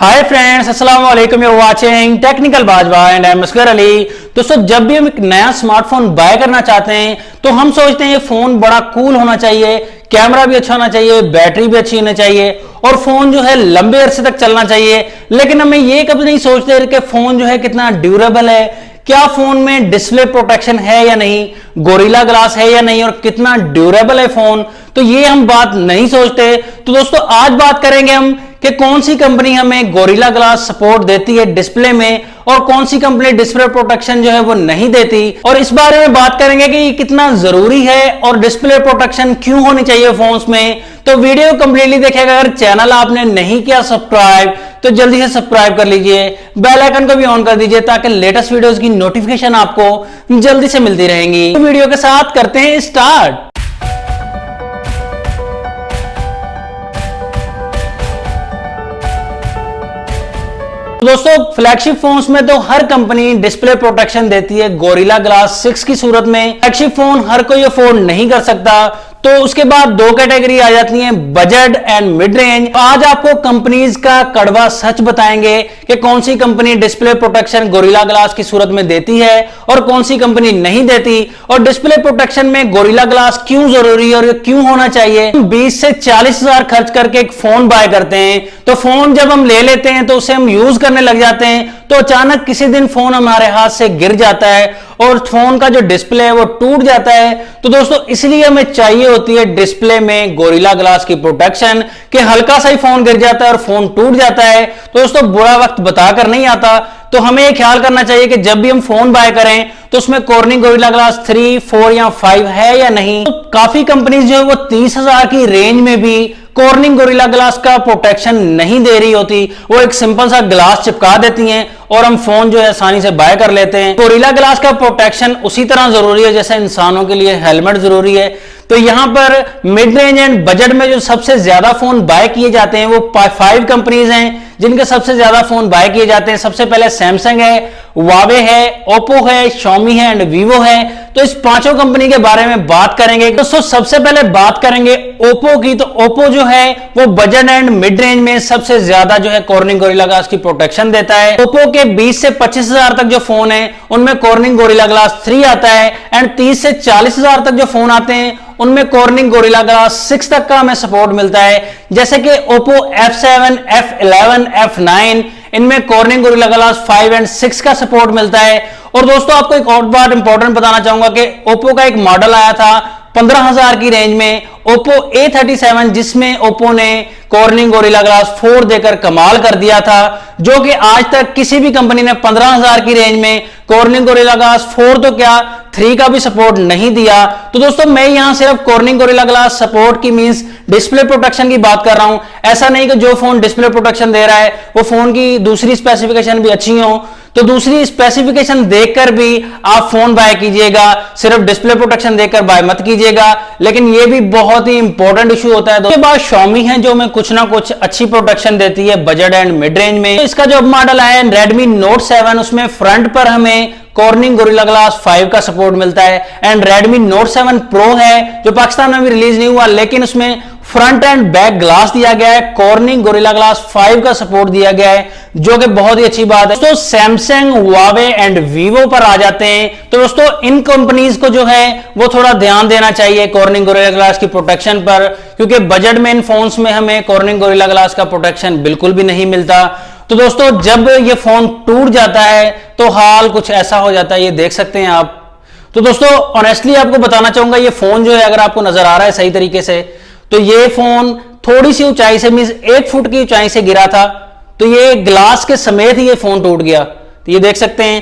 हाय friends, अस्सलाम वालेकुम। You are watching technical Bajwa and I am Asghar Ali. दोस्तों, जब भी हम एक नया स्मार्टफोन बाय करना चाहते हैं तो हम सोचते हैं ये फोन बड़ा कूल होना चाहिए, कैमरा भी अच्छा होना चाहिए, बैटरी भी अच्छी होनी चाहिए और फोन जो है लंबे अरसे तक चलना चाहिए। लेकिन हम ये कभी नहीं सोचते कि फोन जो है कितना ड्यूरेबल है, क्या फोन में डिस्प्ले प्रोटेक्शन है या नहीं, गोरिल्ला ग्लास है या नहीं और कितना ड्यूरेबल है फोन। तो ये हम बात नहीं सोचते। तो दोस्तों, आज बात करेंगे हम कि कौन सी कंपनी हमें गोरिल्ला ग्लास सपोर्ट देती है डिस्प्ले में और कौन सी कंपनी डिस्प्ले प्रोटेक्शन जो है वो नहीं देती, और इस बारे में बात करेंगे कि ये कितना जरूरी है और डिस्प्ले प्रोटेक्शन क्यों होनी चाहिए फोन्स में। तो वीडियो कंप्लीटली देखिएगा। अगर चैनल आपने नहीं किया सब्सक्राइब तो जल्दी से सब्सक्राइब कर लीजिए, बेल आइकन को भी ऑन कर दीजिए ताकि लेटेस्ट वीडियोस की नोटिफिकेशन आपको जल्दी से मिलती रहेंगी। तो वीडियो के साथ करते हैं स्टार्ट। दोस्तों, फ्लैगशिप फोन्स में तो हर कंपनी डिस्प्ले प्रोटेक्शन देती है गोरिल्ला ग्लास 6 की सूरत में। फ्लैगशिप फोन हर कोई अफोर्ड नहीं कर सकता, तो उसके बाद दो कैटेगरी आ जाती हैं, बजट एंड मिड रेंज। आज आपको कंपनीज का कड़वा सच बताएंगे कि कौन सी company display protection Gorilla Glass की सूरत में देती है और कौन सी कंपनी नहीं देती, और डिस्प्ले प्रोटेक्शन में गोरिल्ला ग्लास क्यों जरूरी है और क्यों होना चाहिए। 20 से 40 हजार खर्च करके एक फोन बाय करते हैं, तो फोन जब हम ले लेते हैं तो उसे हम यूज करने लग जाते हैं, तो अचानक किसी दिन फोन हमारे हाथ से गिर जाता है और फोन का जो डिस्प्ले है वो टूट जाता है। तो दोस्तों, इसलिए हमें चाहिए होती है डिस्प्ले में गोरिल्ला ग्लास की प्रोटेक्शन कि हल्का सा ही फोन गिर जाता है और फोन टूट जाता है। तो दोस्तों, बुरा वक्त बताकर नहीं आता, तो हमें यह ख्याल करना चाहिए कि जब भी हम फोन बाय करें तो उसमें कॉर्निंग गोरिल्ला ग्लास 3, 4 या 5 है या नहीं। तो काफी कंपनीज जो है वो 30,000 की रेंज में भी कॉर्निंग गोरिल्ला ग्लास का प्रोटेक्शन नहीं दे रही होती। वो एक सिंपल सा ग्लास चिपका देती हैं और हम फोन जो है आसानी से बाय कर लेते हैं। गोरिल्ला ग्लास का प्रोटेक्शन उसी तरह जरूरी है जैसे इंसानों के लिए हेलमेट जरूरी है। तो यहां पर मिड रेंज एंड बजट में जो सबसे ज्यादा फोन बाय किए जाते हैं वो 5 कंपनीज हैं जिनके सबसे ज्यादा फोन बाय किए जाते हैं। सबसे पहले सैमसंग है, वावे है, ओप्पो है, शॉमी है एंड वीवो है। तो इस पांचों कंपनी के बारे में बात करेंगे। दोस्तों, सबसे पहले बात करेंगे ओप्पो की। तो ओप्पो जो है वो बजट एंड मिड रेंज में सबसे ज्यादा जो है कॉर्निंग गोरिल्ला ग्लास की प्रोटेक्शन देता है। ओप्पो के 20 से 25 हजार तक जो फोन है उनमें कॉर्निंग गोरिल्ला ग्लास 3 आता है एंड 30 से 40 हजार तक जो फोन आते हैं उनमें कॉर्निंग गोरिल्ला ग्लास 6 तक का हमें सपोर्ट मिलता है। जैसे कि ओप्पो F7, F11, F9, इनमें कॉर्निंग गोरिल्ला ग्लास 5 एंड 6 का सपोर्ट मिलता है। और दोस्तों, आपको एक और बात इंपॉर्टेंट बताना चाहूंगा कि ओप्पो का एक मॉडल आया था 15,000 की रेंज में, ओप्पो A37, जिसमें ओप्पो ने कॉर्निंग गोरिल्ला ग्लास 4 देकर कमाल कर दिया था, जो कि आज तक किसी भी कंपनी ने 15,000 की रेंज में कॉर्निंग गोरिल्ला ग्लास 4 तो क्या 3 का भी सपोर्ट नहीं दिया। तो दोस्तों, मैं यहां सिर्फ कॉर्निंग गोरिल्ला ग्लास सपोर्ट की मींस डिस्प्ले प्रोटेक्शन की बात कर रहा हूं। ऐसा नहीं कि जो फोन डिस्प्ले प्रोटेक्शन दे रहा है वो फोन की दूसरी स्पेसिफिकेशन भी अच्छी हो, तो दूसरी स्पेसिफिकेशन देखकर भी आप फोन बाय कीजिएगा, सिर्फ डिस्प्ले प्रोटेक्शन देखकर बाय मत कीजिएगा। लेकिन ये भी बहुत ही इंपॉर्टेंट इशू होता है। उसके बाद शॉमी है जो हमें कुछ ना कुछ अच्छी प्रोटेक्शन देती है बजट एंड मिड रेंज में। तो इसका जो मॉडल है Redmi Note 7, उसमें फ्रंट पर हमें कॉर्निंग गोरिल्ला ग्लास 5 का सपोर्ट मिलता है एंड Redmi Note 7 Pro है जो पाकिस्तान में भी रिलीज नहीं हुआ, लेकिन उसमें फ्रंट एंड बैक ग्लास दिया गया है, कॉर्निंग गोरिल्ला ग्लास 5 का सपोर्ट दिया गया है, जो कि बहुत ही अच्छी बात है। तो सैमसंग, वावे एंड वीवो पर आ जाते हैं। तो दोस्तों, इन कंपनीज को जो है वो थोड़ा ध्यान देना चाहिए कॉर्निंग गोरिल्ला ग्लास की प्रोटेक्शन पर, क्योंकि बजट में इन फोन्स में हमें कॉर्निंग गोरिल्ला ग्लास का प्रोटेक्शन बिल्कुल भी नहीं मिलता। तो दोस्तों, जब ये फोन टूट जाता है तो हाल कुछ ऐसा हो जाता है, ये देख सकते हैं आप। तो दोस्तों, ऑनेस्टली आपको बताना चाहूंगा, ये फोन जो है अगर आपको नजर आ रहा है सही तरीके से, तो ये फोन थोड़ी सी ऊंचाई से मींस 1 फुट की ऊंचाई से गिरा था, तो ये ग्लास के समेत ही ये फोन टूट गया। तो ये देख सकते हैं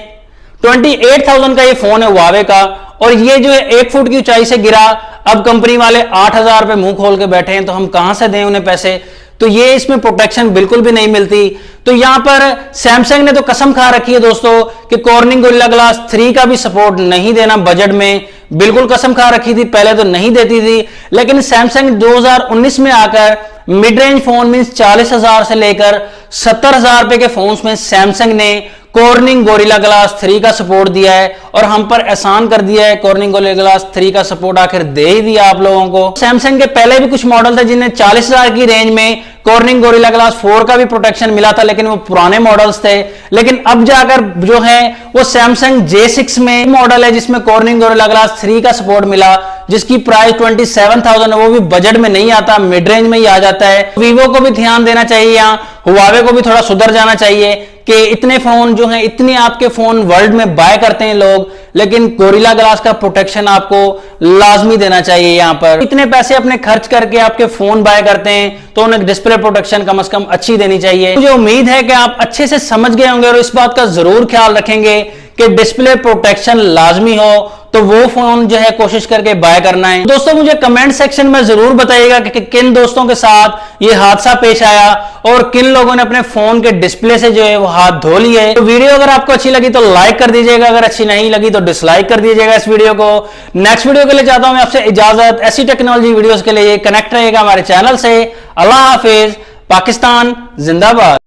28,000 का ये फोन है वावे का, और ये जो है 1 फुट की ऊंचाई से गिरा। अब कंपनी वाले 8,000 पे मुंह खोल के बैठे हैं, तो हम कहां से दें उन्हें पैसे। तो ये इसमें प्रोटेक्शन बिल्कुल भी नहीं मिलती। तो यहां पर सैमसंग ने तो कसम खा रखी है दोस्तों कि कॉर्निंग गोरिल्ला ग्लास 3 का भी सपोर्ट नहीं देना बजट में, बिल्कुल कसम खा रखी थी, पहले तो नहीं देती थी। लेकिन सैमसंग 2019 में आकर मिड रेंज फोन मींस 40,000 से लेकर 70,000 रुपए के फोन्स में सैमसंग ने कॉर्निंग गोरिल्ला ग्लास 3 का सपोर्ट दिया है और हम पर एहसान कर दिया है। कॉर्निंग गोरिल्ला ग्लास 3 का सपोर्ट आखिर दे ही दिया आप लोगों को। सैमसंग के पहले भी कुछ मॉडल थे जिन्हें 40,000 की रेंज में कॉर्निंग गोरिल्ला ग्लास 4 का भी प्रोटेक्शन मिला था, लेकिन वो पुराने मॉडल्स थे। लेकिन अब जाकर जो है वो सैमसंग J6 में मॉडल है जिसमें कॉर्निंग गोरिल्ला ग्लास 3 का सपोर्ट मिला, जिसकी प्राइस 27,000 है। वो भी बजट में नहीं आता, मिड रेंज में ही आ जाता है। वीवो को भी ध्यान देना चाहिए, यहाँ हुआवे को भी थोड़ा सुधर जाना चाहिए कि इतने फोन जो हैं, इतने आपके फोन वर्ल्ड में बाय करते हैं लोग, लेकिन गोरिल्ला ग्लास का प्रोटेक्शन आपको लाजमी देना चाहिए। यहां पर इतने पैसे अपने खर्च करके आपके फोन बाय करते हैं तो उन्हें डिस्प्ले प्रोटेक्शन कम से कम अच्छी देनी चाहिए। मुझे उम्मीद है कि आप अच्छे से समझ गए होंगे और इस बात का जरूर ख्याल रखेंगे कि डिस्प्ले प्रोटेक्शन लाजमी हो तो वो फोन जो है कोशिश करके बाय करना है। दोस्तों मुझे कमेंट सेक्शन में जरूर बताइएगा कि किन दोस्तों के साथ ये हादसा पेश आया और किन लोगों ने अपने फोन के डिस्प्ले से जो है वो हाथ धो लिए। तो वीडियो अगर आपको अच्छी लगी तो लाइक कर दीजिएगा, अगर अच्छी नहीं लगी तो डिसलाइक कर दीजिएगा इस वीडियो को। नेक्स्ट वीडियो के लिए चाहता हूं मैं आपसे इजाजत। ऐसी टेक्नोलॉजी वीडियोस के लिए कनेक्ट रहिएगा हमारे चैनल से। अल्लाह हाफिज, पाकिस्तान जिंदाबाद।